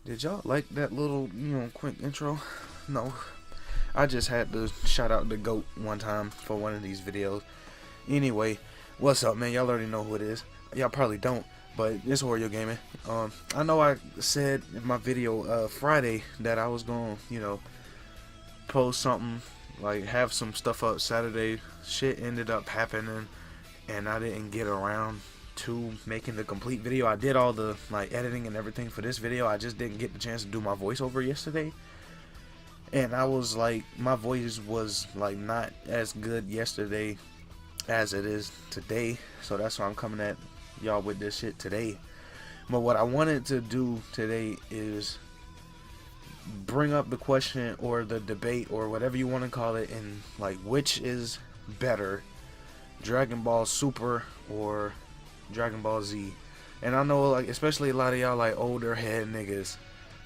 Did y'all like that little, quick intro? No. I just had to shout out the GOAT one time for one of these videos. Anyway, what's up, man? Y'all already know who it is. Y'all probably don't, but it's Wario Gaming. I know I said in my video Friday that I was going to, post something, like have some stuff up Saturday. Shit ended up happening, and I didn't get around to making the complete video. I did all the editing and everything for this video. I just didn't get the chance to do my voiceover yesterday, and I was like, my voice was like not as good yesterday as it is today, so that's why I'm coming at y'all with this shit today. But what I wanted to do today is bring up the question or the debate or whatever you want to call it, in like, which is better, Dragon Ball Super or Dragon Ball Z. And I know, like, especially a lot of y'all like older head niggas,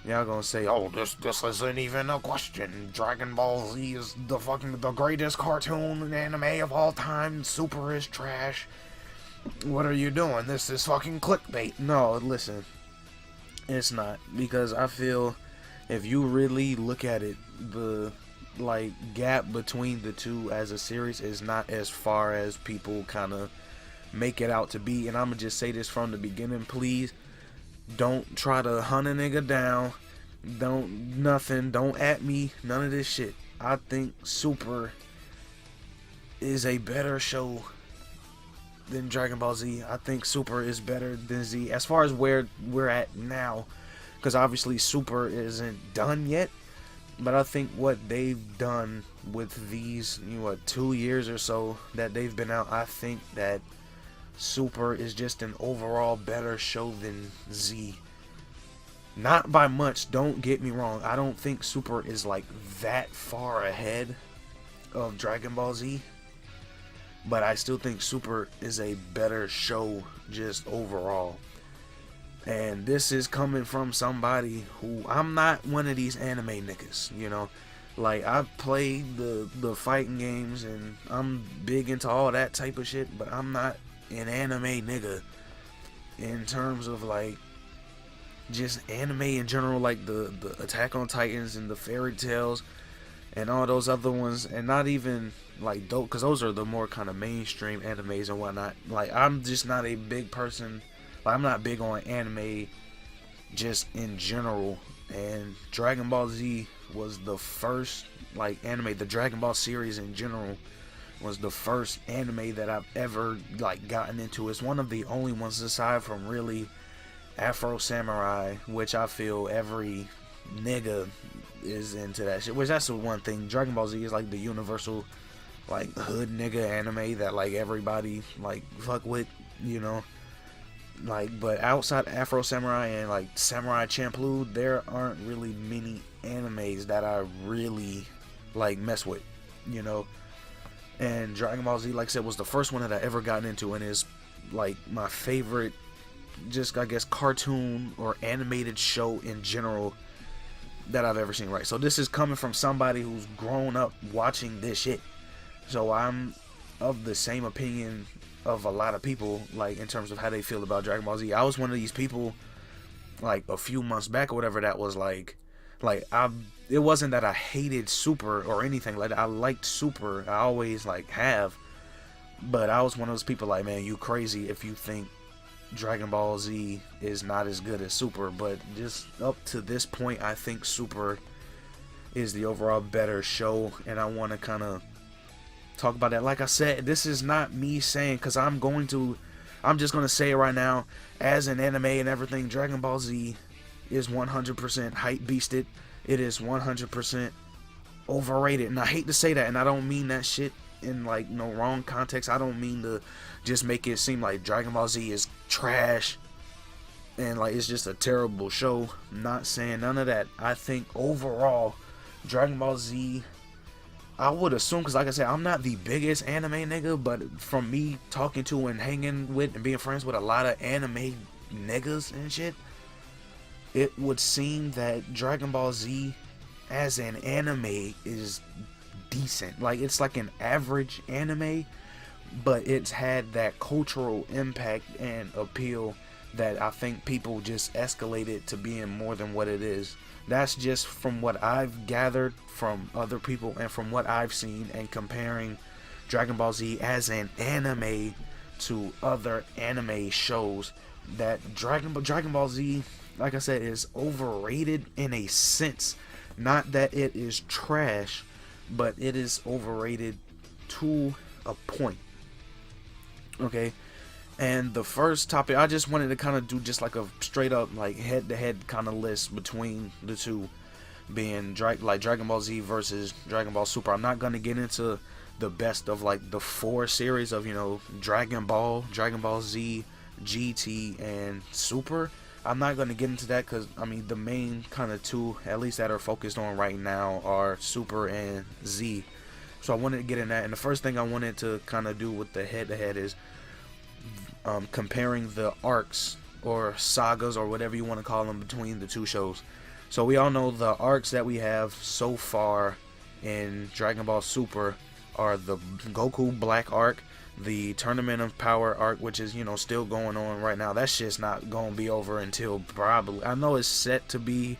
y'all gonna say, oh, this isn't even a question. Dragon Ball Z is the greatest cartoon and anime of all time. Super is trash. What are you doing? This is fucking clickbait. No, listen, it's not, because I feel if you really look at it, the gap between the two as a series is not as far as people kind of make it out to be. And I'm gonna just say this from the beginning, please don't try to hunt a nigga down. Don't at me, none of this shit. I think Super is a better show than Dragon Ball Z. I think Super is better than Z as far as where we're at now, because obviously Super isn't done yet. But I think what they've done with these 2 years or so that they've been out, I think that Super is just an overall better show than Z. Not by much, don't get me wrong. I don't think Super is like that far ahead of Dragon Ball Z, but I still think Super is a better show just overall. And this is coming from somebody who, I'm not one of these anime niggas, like, I play the fighting games and I'm big into all that type of shit, but I'm not an anime nigga in terms of like just anime in general, like the Attack on Titans and the Fairy Tales and all those other ones, and not even like dope, because those are the more kind of mainstream animes and whatnot. Like, I'm just not a big person. Like, I'm not big on anime just in general, and Dragon Ball Z was the first anime. The Dragon Ball series in general was the first anime that I've ever gotten into. It's one of the only ones, aside from really Afro Samurai, which I feel every nigga is into that shit. Which, that's the one thing. Dragon Ball Z is like the universal hood nigga anime that everybody fuck with, but outside Afro Samurai and Samurai Champloo, there aren't really many animes that I really mess with, And Dragon Ball Z, like I said, was the first one that I ever gotten into, and is my favorite, just I guess, cartoon or animated show in general that I've ever seen. Right, so this is coming from somebody who's grown up watching this shit. So I'm of the same opinion of a lot of people, in terms of how they feel about Dragon Ball Z. I was one of these people, a few months back or whatever, that was it wasn't that I hated Super or anything like that. I liked Super. I always have. But I was one of those people man, you crazy if you think Dragon Ball Z is not as good as Super. But just up to this point, I think Super is the overall better show, and I want to kind of talk about that. Like I said, this is not me saying, because I'm just going to say it right now, as an anime and everything, Dragon Ball Z is 100% hype beasted. It is 100% overrated, and I hate to say that, and I don't mean that shit in no wrong context. I don't mean to just make it seem like Dragon Ball Z is trash and it's just a terrible show. I'm not saying none of that. I think overall Dragon Ball Z, I would assume, because like I said, I'm not the biggest anime nigga, but from me talking to and hanging with and being friends with a lot of anime niggas and shit, it would seem that Dragon Ball Z as an anime is decent. It's an average anime, but it's had that cultural impact and appeal that I think people just escalated to being more than what it is. That's just from what I've gathered from other people and from what I've seen, and comparing Dragon Ball Z as an anime to other anime shows. That Dragon Ball Z, like I said, is overrated in a sense. Not that it is trash, but it is overrated to a point. Okay, and the first topic, I just wanted to kind of do just like a straight up like head-to-head kind of list between the two, being like Dragon Ball Z versus Dragon Ball Super. I'm not gonna get into the best of like the 4 series of, you know, Dragon Ball Z, GT, and Super. I'm not gonna get into that because I mean the main kind of 2, at least that are focused on right now, are Super and Z. So I wanted to get in that, and the first thing I wanted to kind of do with the head-to-head is comparing the arcs or sagas or whatever you want to call them between the 2 shows. So we all know the arcs that we have so far in Dragon Ball Super are the Goku Black arc, the Tournament of Power arc, which is, you know, still going on right now. That shit's not gonna be over until probably, I know it's set to be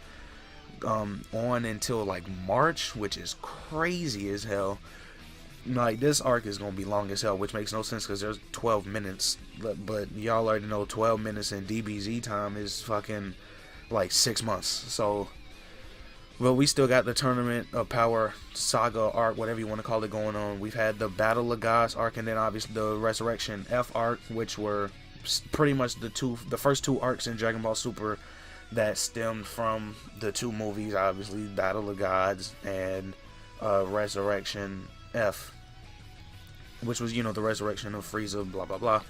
on until like March, which is crazy as hell. Like, this arc is gonna be long as hell, which makes no sense because there's 12 minutes, but y'all already know 12 minutes in DBZ time is fucking like 6 months. So, well, we still got the Tournament of Power saga arc, whatever you want to call it, going on. We've had the Battle of Gods arc, and then obviously the Resurrection F arc, which were pretty much the first 2 arcs in Dragon Ball Super that stemmed from the 2 movies, obviously Battle of Gods and Resurrection F, which was, you know, the resurrection of Frieza, blah blah blah.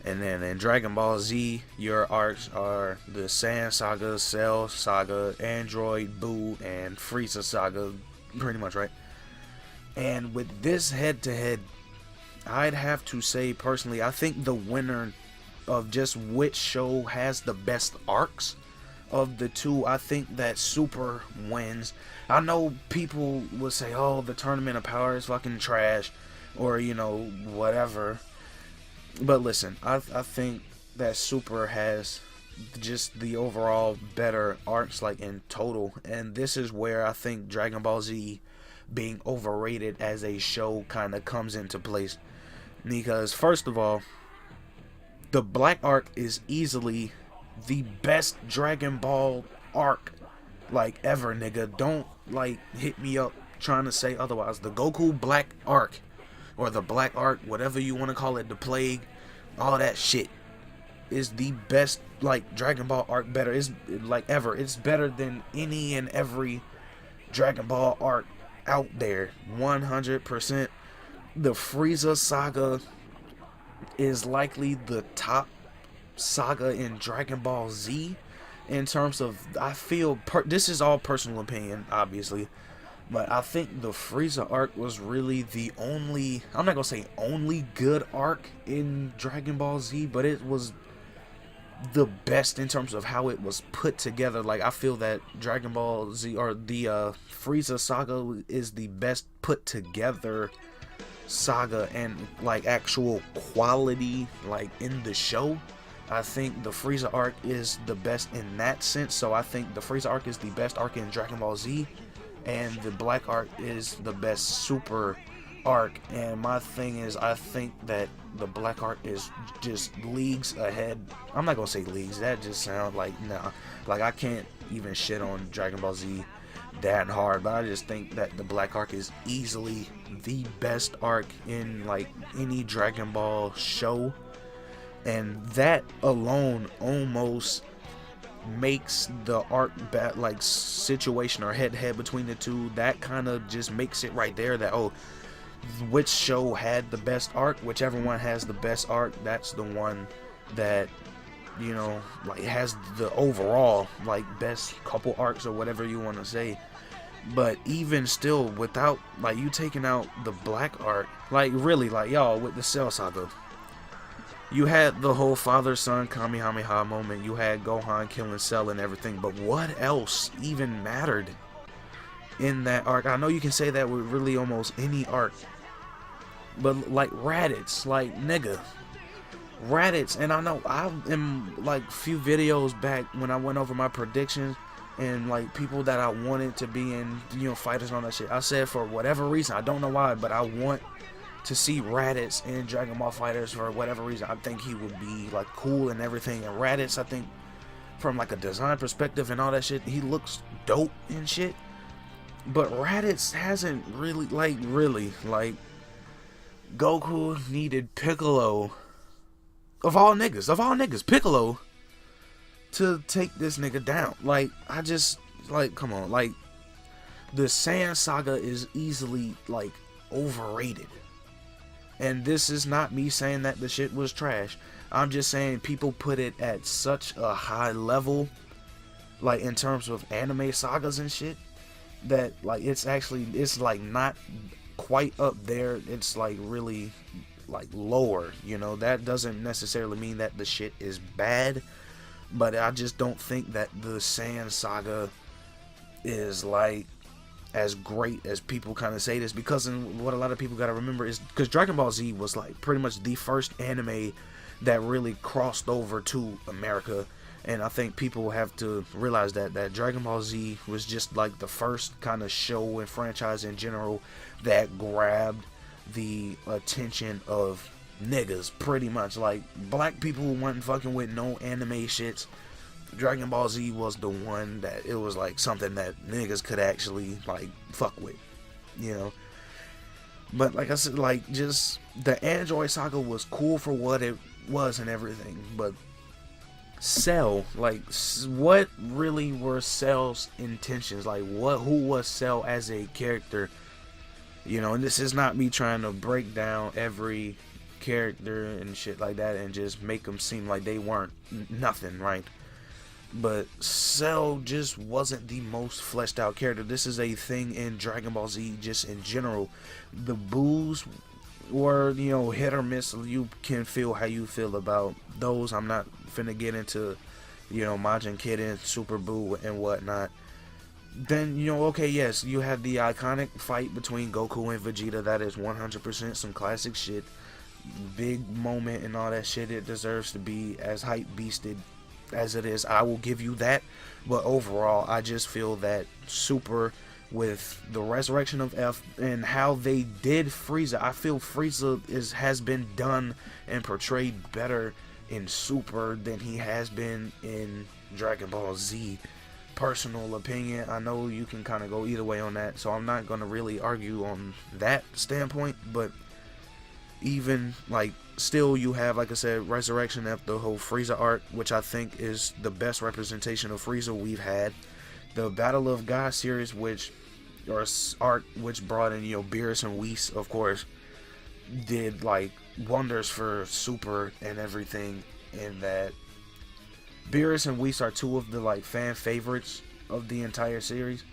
And then in Dragon Ball Z, your arcs are the Saiyan Saga, Cell Saga, Android, Boo, and Frieza Saga, pretty much, right? And with this head-to-head, I'd have to say personally, I think the winner of just which show has the best arcs of the 2, I think that Super wins. I know people will say, oh, the Tournament of Power is fucking trash, or, you know, whatever. But listen, I think that Super has just the overall better arcs, like in total. And this is where I think Dragon Ball Z being overrated as a show kind of comes into place. Because first of all, the Black arc is easily the best Dragon Ball arc like ever, nigga. Don't like hit me up trying to say otherwise. The Goku Black arc, or the Black arc, whatever you want to call it, the Plague, all that shit, is the best like Dragon Ball arc. Better is like ever. It's better than any and every Dragon Ball arc out there, 100%. The Frieza saga is likely the top saga in Dragon Ball Z in terms of, I feel this is all personal opinion, obviously, but I think the Frieza arc was really the only, I'm not gonna say only good arc in Dragon Ball Z, but it was the best in terms of how it was put together. Like, I feel that Dragon Ball Z, or the Frieza saga, is the best put together saga and like actual quality like in the show. I think the Frieza arc is the best in that sense. So I think the Frieza arc is the best arc in Dragon Ball Z, and the Black arc is the best Super arc. And my thing is, I think that the Black arc is just leagues ahead. I'm not gonna say leagues, that just sounds like, nah, like I can't even shit on Dragon Ball Z that hard, but I just think that the Black arc is easily the best arc in like any Dragon Ball show. And that alone almost makes the arc like situation or head-to-head between the two, that kind of just makes it right there that, oh, which show had the best arc, whichever one has the best arc, that's the one that, you know, like has the overall like best couple arcs or whatever you want to say. But even still, without like you taking out the Black arc, like really, like y'all, with the Cell Saga, you had the whole father-son Kamehameha moment, you had Gohan killing Cell and everything, but what else even mattered in that arc? I know you can say that with really almost any arc, but like Raditz, like nigga, Raditz, and I know I in like few videos back when I went over my predictions and like people that I wanted to be in, fighters and all that shit. I said for whatever reason, I don't know why, but I want to see Raditz in Dragon Ball FighterZ for whatever reason. I think he would be like cool and everything. And Raditz, I think from like a design perspective and all that shit, he looks dope and shit. But Raditz hasn't really like Goku needed Piccolo. Of all niggas, Piccolo to take this nigga down. Like, I just, like, come on. Like, the Saiyan saga is easily, like, overrated. And this is not me saying that the shit was trash. I'm just saying people put it at such a high level, like, in terms of anime sagas and shit, that, like, it's like, not quite up there. It's, like, really, like, lower, that doesn't necessarily mean that the shit is bad, but I just don't think that the Saiyan saga is like as great as people kind of say this, because what a lot of people got to remember is because Dragon Ball Z was like pretty much the first anime that really crossed over to America, and I think people have to realize that Dragon Ball Z was just like the first kind of show and franchise in general that grabbed the attention of niggas, pretty much. Like, black people wasn't fucking with no anime shits. Dragon Ball Z was the one that it was like something that niggas could actually like fuck with, But like I said, like, just the Android saga was cool for what it was and everything, but Cell, like, what really were Cell's intentions? Like, who was Cell as a character? And this is not me trying to break down every character and shit like that and just make them seem like they weren't nothing, right? But Cell just wasn't the most fleshed out character. This is a thing in Dragon Ball Z just in general. The boos were, hit or miss. You can feel how you feel about those. I'm not finna get into, Majin Kitten, Super Boo and whatnot. Then, okay, yes, you have the iconic fight between Goku and Vegeta. That is 100% some classic shit. Big moment and all that shit. It deserves to be as hype beasted as it is. I will give you that. But overall, I just feel that Super, with the resurrection of F and how they did Frieza, I feel Frieza has been done and portrayed better in Super than he has been in Dragon Ball Z. Personal opinion. I know you can kind of go either way on that, so I'm not going to really argue on that standpoint, but even, like, still you have, like I said, Resurrection of the whole Frieza arc, which I think is the best representation of Frieza we've had. The Battle of God series, which brought in, Beerus and Whis, of course, did, like, wonders for Super and everything, in that Beerus and Whis are two of the, like, fan favorites of the entire series,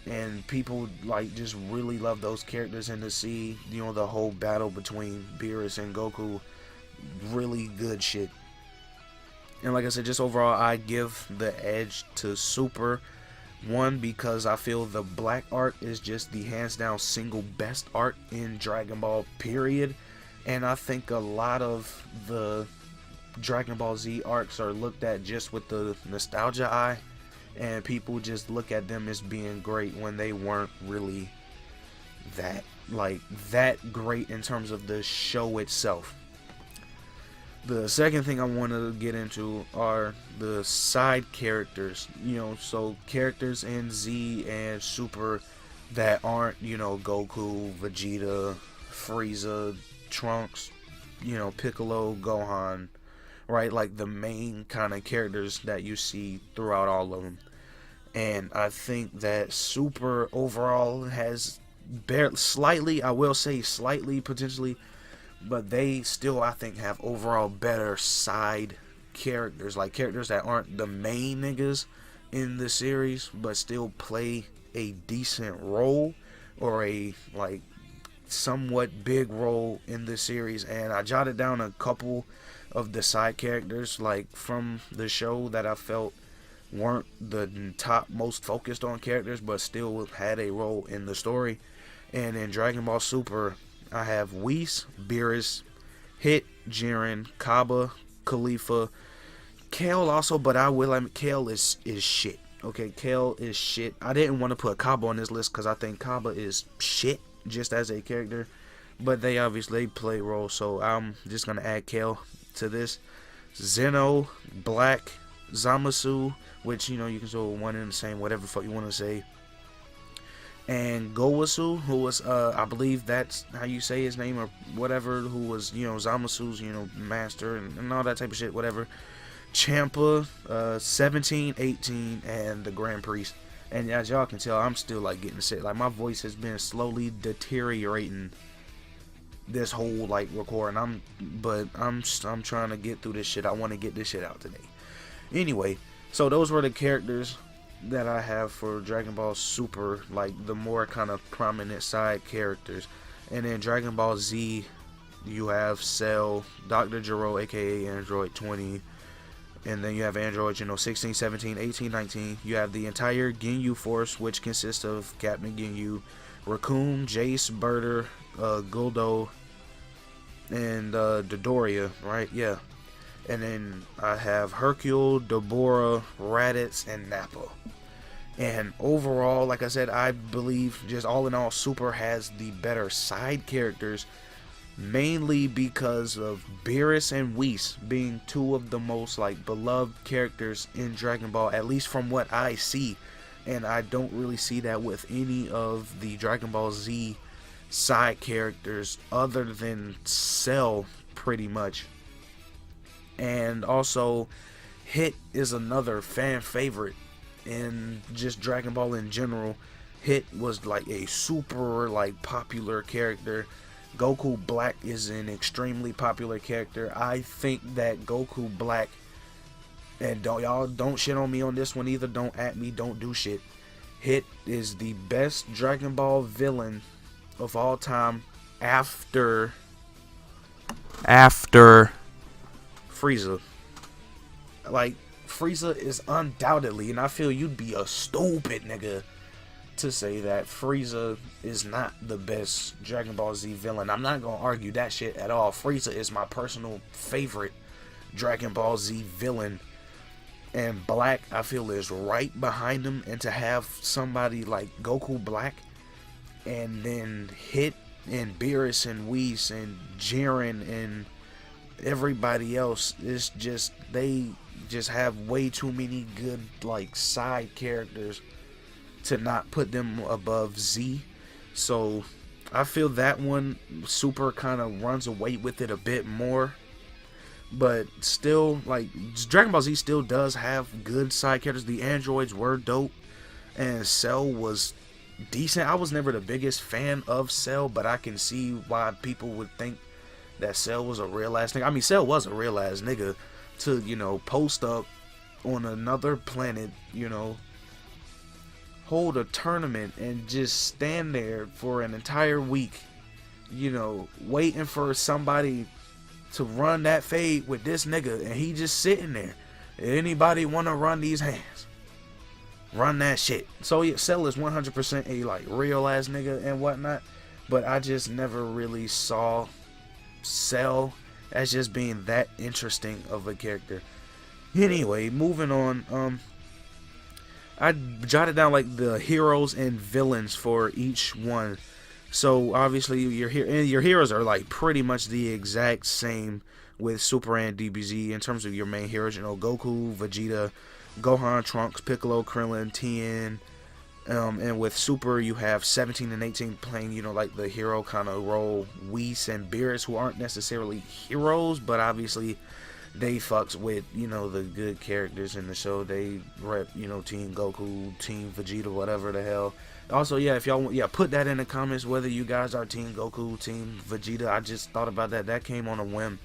and people, like, just really love those characters, and to see, the whole battle between Beerus and Goku, really good shit. And like I said, just overall, I give the edge to Super. One, because I feel the Black arc is just the hands down single best arc in Dragon Ball, period. And I think a lot of the Dragon Ball Z arcs are looked at just with the nostalgia eye, and people just look at them as being great when they weren't really that great in terms of the show itself. The second thing I want to get into are the side characters, so characters in Z and Super that aren't, Goku, Vegeta, Frieza, Trunks, Piccolo, Gohan, right? Like the main kind of characters that you see throughout all of them. And I think that Super overall has slightly, I will say slightly, potentially, but they still, I think, have overall better side characters, like characters that aren't the main niggas in the series, but still play a decent role, or a, like, somewhat big role in the series. And I jotted down a couple of the side characters, like, from the show that I felt weren't the top most focused on characters, but still had a role in the story. And in Dragon Ball Super, I have Whis, Beerus, Hit, Jiren, Kaba, Khalifa, Kale also, but I will admit Kale is shit. Okay, Kale is shit. I didn't want to put Kaba on this list because I think Kaba is shit just as a character, but they obviously play roles, so I'm just gonna add Kale to this. Zeno, Black, Zamasu, which you know you can say one and the same, whatever the fuck you want to say. And Gowasu, who was I believe that's how you say his name or whatever, who was, you know, Zamasu's, you know, master and all that type of shit, whatever. Champa, 17, 18, and the Grand Priest. And as y'all can tell, I'm still like getting sick. Like my voice has been slowly deteriorating this whole like recording. But I'm trying to get through this shit. I want to get this shit out today. Anyway, so those were the characters that I have for Dragon Ball Super, like the more kind of prominent side characters. And then Dragon Ball Z, you have Cell, Dr. Gero, aka Android 20, and then you have Android, you know, 16, 17, 18, 19. You have the entire Ginyu Force, which consists of Captain Ginyu, Raccoon, Jace, Birder, Guldo, and Dodoria, right? Yeah. And then I have Hercule, Deborah, Raditz, and Nappa. And overall, like I said, I believe just all in all, Super has the better side characters, mainly because of Beerus and Whis being two of the most like beloved characters in Dragon Ball, at least from what I see. And I don't really see that with any of the Dragon Ball Z side characters other than Cell, pretty much. And also, Hit is another fan favorite in just Dragon Ball in general. Hit was like a super like popular character. Goku Black is an extremely popular character. I think that Goku Black, and don't shit on me on this one either. Don't at me. Don't do shit. Hit is the best Dragon Ball villain of all time after Frieza. Like, Frieza is undoubtedly, and I feel you'd be a stupid nigga to say that Frieza is not the best Dragon Ball Z villain. I'm not gonna argue that shit at all. Frieza is my personal favorite Dragon Ball Z villain, and Black, I feel, is right behind him. And to have somebody like Goku Black, and then Hit and Beerus and Whis and Jiren and everybody else, is just, they just have way too many good like side characters to not put them above Z. So I feel that one Super kind of runs away with it a bit more, but still, like, Dragon Ball Z still does have good side characters. The androids were dope, and Cell was decent. I was never the biggest fan of Cell, but I can see why people would think that Cell was a real ass nigga. I mean, Cell was a real ass nigga to, you know, post up on another planet, you know, hold a tournament and just stand there for an entire week, you know, waiting for somebody to run that fade with this nigga, and he just sitting there. Anybody want to run these hands? Run that shit. So yeah, Cell is 100% a like real ass nigga and whatnot, but I just never really saw Cell as just being that interesting of a character. Anyway, moving on. I jotted down like the heroes and villains for each one. So obviously your heroes are like pretty much the exact same with Super and DBZ in terms of your main heroes. You know, Goku, Vegeta, Gohan, Trunks, Piccolo, Krillin, Tien. And with Super, you have 17 and 18 playing, you know, like the hero kind of role. Whis and Beerus, who aren't necessarily heroes, but obviously they fucks with, you know, the good characters in the show. They rep, you know, Team Goku, Team Vegeta, whatever the hell. Also, yeah, if y'all want, yeah, put that in the comments whether you guys are Team Goku, Team Vegeta. I just thought about that. That came on a whim.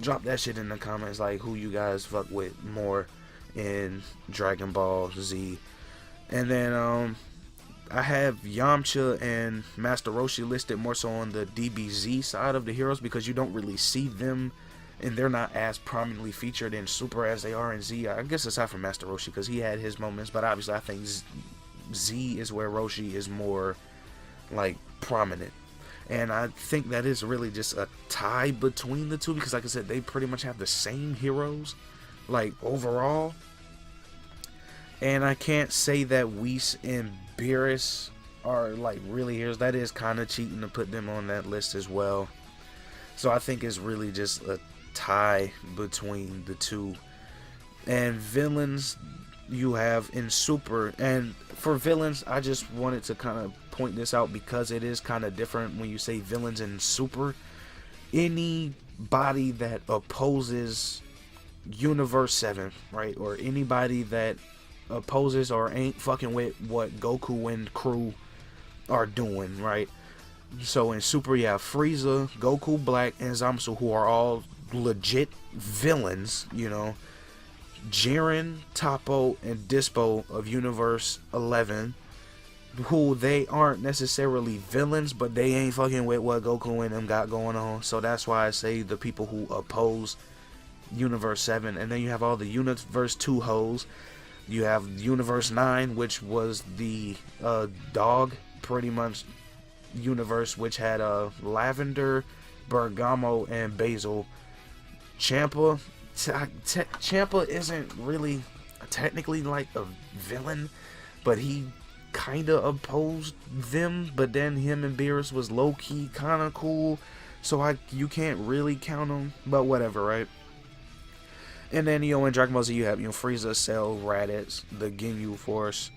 Drop that shit in the comments, like who you guys fuck with more in Dragon Ball Z. And then I have Yamcha and Master Roshi listed more so on the DBZ side of the heroes, because you don't really see them, and they're not as prominently featured in Super as they are in Z. I guess aside from Master Roshi, because he had his moments, but obviously I think Z is where Roshi is more like prominent. And I think that is really just a tie between the two, because like I said, they pretty much have the same heroes, like overall. And I can't say that Whis and Beerus are like really heroes. That is kind of cheating to put them on that list as well. So I think it's really just a tie between the two. And villains, you have in Super. And for villains, I just wanted to kind of point this out because it is kind of different when you say villains in Super. Anybody that opposes Universe 7, right? Or anybody that opposes or ain't fucking with what Goku and crew are doing, right? So in Super, you have Frieza, Goku Black, and Zamasu, who are all legit villains, you know. Jiren, Toppo, and Dispo of Universe 11, who they aren't necessarily villains, but they ain't fucking with what Goku and them got going on. So that's why I say the people who oppose Universe 7. And then you have all the Universe 2 hoes. You have Universe 9, which was the dog, pretty much, universe, which had Lavender, Bergamo, and Basil. Champa isn't really technically like a villain, but he kind of opposed them. But then him and Beerus was low-key kind of cool, so you can't really count him, but whatever, right? And then, in Dragon Ball Z, you have, Frieza, Cell, Raditz, the Ginyu Force,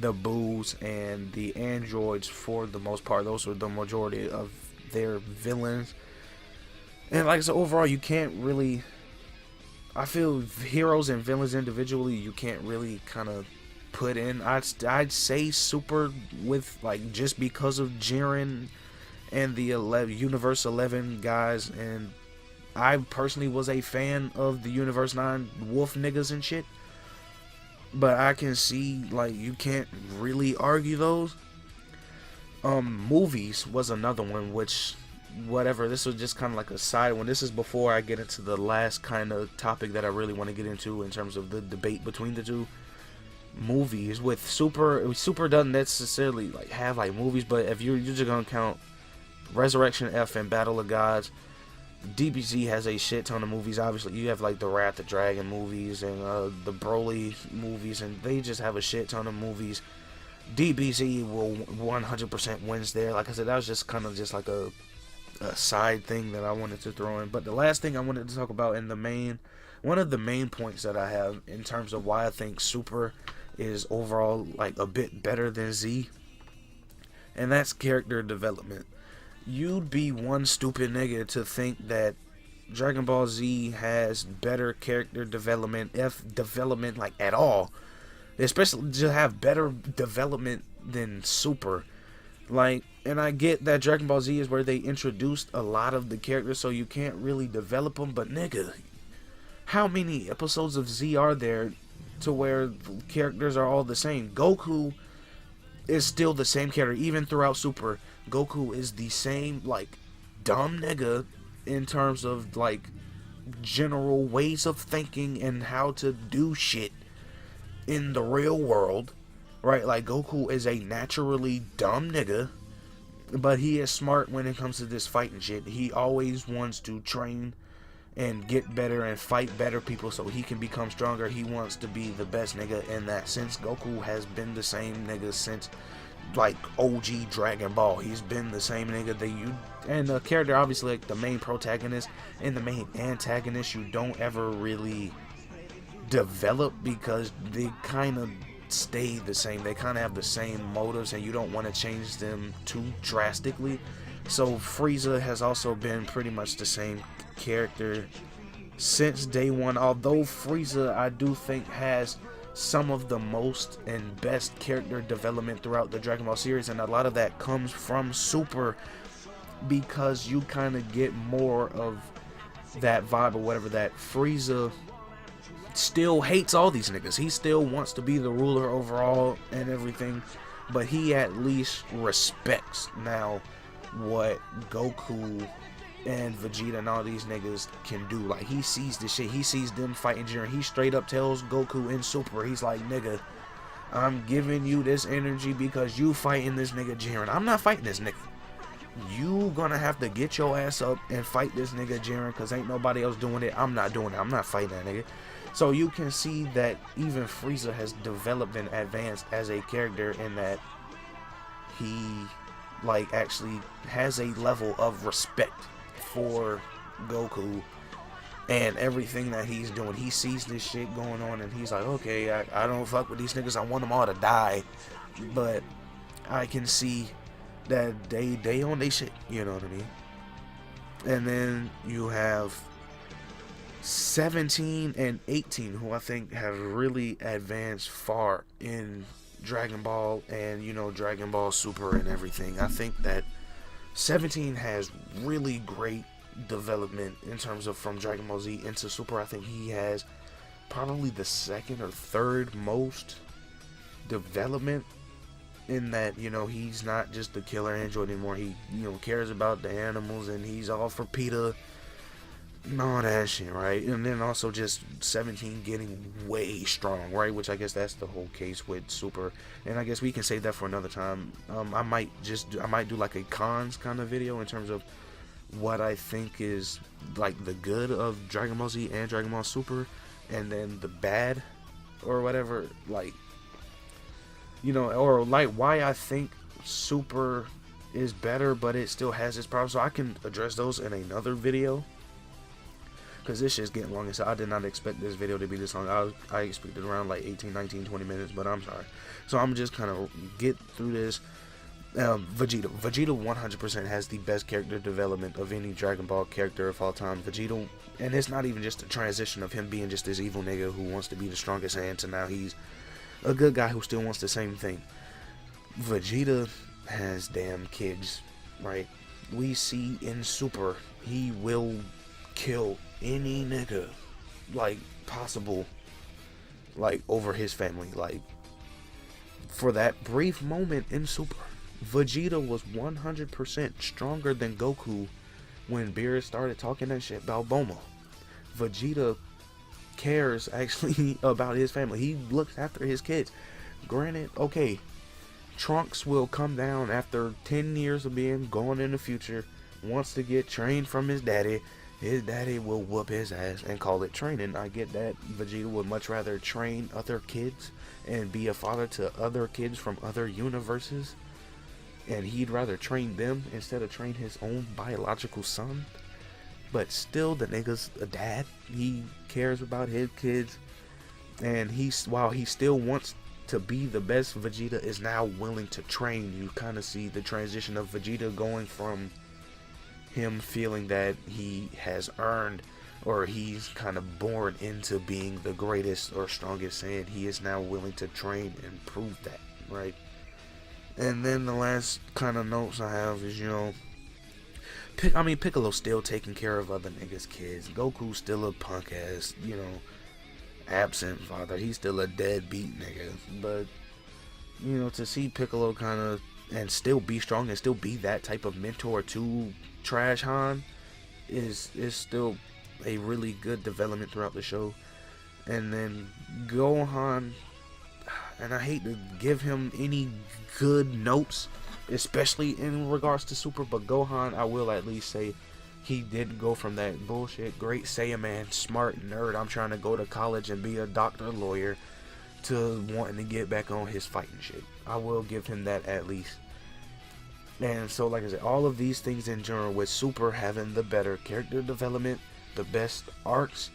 the Boos, and the androids for the most part. Those are the majority of their villains. And like I said, overall, you can't really... I feel heroes and villains individually, you can't really kind of put in. I'd say Super with, like, just because of Jiren and the Universe 11 guys, and I personally was a fan of the Universe 9 wolf niggas and shit. But I can see, like, you can't really argue those. Movies was another one, which, whatever, this was just kind of like a side one. This is before I get into the last kind of topic that I really want to get into in terms of the debate between the two. Movies with Super doesn't necessarily like have like movies, but if you're just gonna count Resurrection F and Battle of Gods, DBZ has a shit ton of movies. Obviously, you have like the Wrath of Dragon movies and the Broly movies, and they just have a shit ton of movies. DBZ will 100% wins there. Like I said, that was just kind of just like a side thing that I wanted to throw in. But the last thing I wanted to talk about, in one of the main points that I have in terms of why I think Super is overall like a bit better than Z, and that's character development. You'd be one stupid nigga to think that Dragon Ball Z has better character development, if development like at all, especially to have better development than Super. Like, and I get that Dragon Ball Z is where they introduced a lot of the characters, so you can't really develop them, but nigga, how many episodes of Z are there to where characters are all the same? Goku is still the same character, even throughout Super. Goku is the same, like, dumb nigga in terms of, like, general ways of thinking and how to do shit in the real world, right? Like, Goku is a naturally dumb nigga, but he is smart when it comes to this fighting shit. He always wants to train and get better and fight better people so he can become stronger. He wants to be the best nigga in that sense. Goku has been the same nigga since, like, OG Dragon Ball. He's been the same nigga that you... And the character, obviously, like, the main protagonist and the main antagonist, you don't ever really develop because they kind of stay the same. They kind of have the same motives, and you don't want to change them too drastically. So Frieza has also been pretty much the same character since day one, although Frieza, I do think, has some of the most and best character development throughout the Dragon Ball series, and a lot of that comes from Super, because you kind of get more of that vibe or whatever, that Frieza still hates all these niggas. He still wants to be the ruler overall and everything, but he at least respects now what Goku and Vegeta and all these niggas can do. Like, he sees this shit. He sees them fighting Jiren. He straight up tells Goku in Super, he's like, nigga, I'm giving you this energy because you fighting this nigga Jiren. I'm not fighting this nigga. You gonna have to get your ass up and fight this nigga Jiren, cause ain't nobody else doing it. I'm not doing it. I'm not fighting that nigga. So you can see that even Frieza has developed and advanced as a character, in that he like actually has a level of respect for Goku and everything that he's doing. He sees this shit going on and he's like, okay, I don't fuck with these niggas. I want them all to die, but I can see that they on they shit, you know what I mean? And then you have 17 and 18, who I think have really advanced far in Dragon Ball and, you know, Dragon Ball Super and everything. I think that 17 has really great development in terms of from Dragon Ball Z into Super. I think he has probably the second or third most development, in that, you know, he's not just the killer android anymore. He, you know, cares about the animals and he's all for PETA and all that shit, right? And then also just 17 getting way strong, right? Which I guess that's the whole case with Super, and I guess we can save that for another time. I might do like a cons kind of video in terms of what I think is like the good of Dragon Ball Z and Dragon Ball Super, and then the bad or whatever, like, you know, or like why I think Super is better but it still has its problems. So I can address those in another video, because this shit's getting long, and so I did not expect this video to be this long. I expected around like 18, 19, 20 minutes, but I'm sorry. So I'm just kind of get through this. Vegeta 100% has the best character development of any Dragon Ball character of all time. Vegeta, and it's not even just a transition of him being just this evil nigga who wants to be the strongest Saiyan to now he's a good guy who still wants the same thing. Vegeta has damn kids, right? We see in Super, he will kill any nigga like possible, like over his family. Like, for that brief moment in Super, Vegeta was 100% stronger than Goku when Beerus started talking that shit about Bulma. Vegeta cares actually about his family. He looks after his kids. Granted, okay, Trunks will come down after 10 years of being gone in the future, wants to get trained from his daddy. His daddy will whoop his ass and call it training. I get that. Vegeta would much rather train other kids and be a father to other kids from other universes, and he'd rather train them instead of train his own biological son. But still, the nigga's a dad. He cares about his kids, and while he still wants to be the best, Vegeta is now willing to train. You kind of see the transition of Vegeta going from him feeling that he has earned, or he's kind of born into being the greatest or strongest Saiyan. He is now willing to train and prove that, right? And then the last kind of notes I have is, you know, Piccolo's still taking care of other niggas' kids. Goku's still a punk ass, you know, absent father. He's still a deadbeat nigga. But, you know, to see Piccolo kind of and still be strong and still be that type of mentor to Trash Han is still a really good development throughout the show. And then Gohan, and I hate to give him any good notes, especially in regards to Super, but Gohan, I will at least say he did go from that bullshit great Saiyaman, smart nerd, I'm trying to go to college and be a doctor, lawyer, to wanting to get back on his fighting shit. I will give him that at least. And so, like I said, all of these things in general, with Super having the better character development, the best arcs,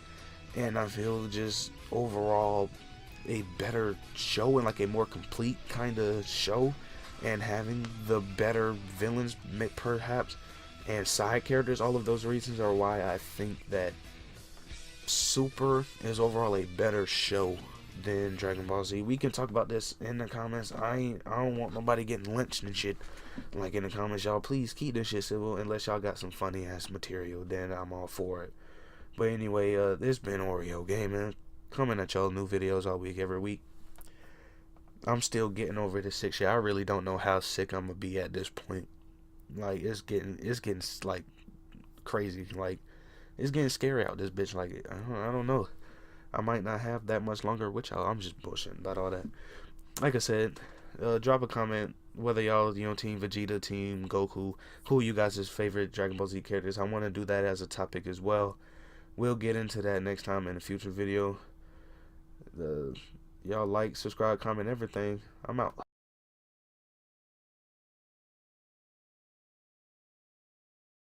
and I feel just overall a better show and like a more complete kind of show, and having the better villains perhaps and side characters, all of those reasons are why I think that Super is overall a better show than Dragon Ball Z. We can talk about this in the comments. I don't want nobody getting lynched and shit. Like, in the comments, y'all please keep this shit civil, unless y'all got some funny ass material, then I'm all for it. But anyway, this been Oreo Gaming, coming at y'all new videos all week, every week. I'm still getting over this sick shit. I really don't know how sick I'm gonna be at this point. Like, it's getting like crazy. Like, it's getting scary out this bitch. Like, I don't know. I might not have that much longer with y'all. I'm just bullshitting about all that. Like I said, drop a comment whether y'all, Team Vegeta, Team Goku, who you guys' favorite Dragon Ball Z characters. I want to do that as a topic as well. We'll get into that next time in a future video. Y'all like, subscribe, comment, everything. I'm out.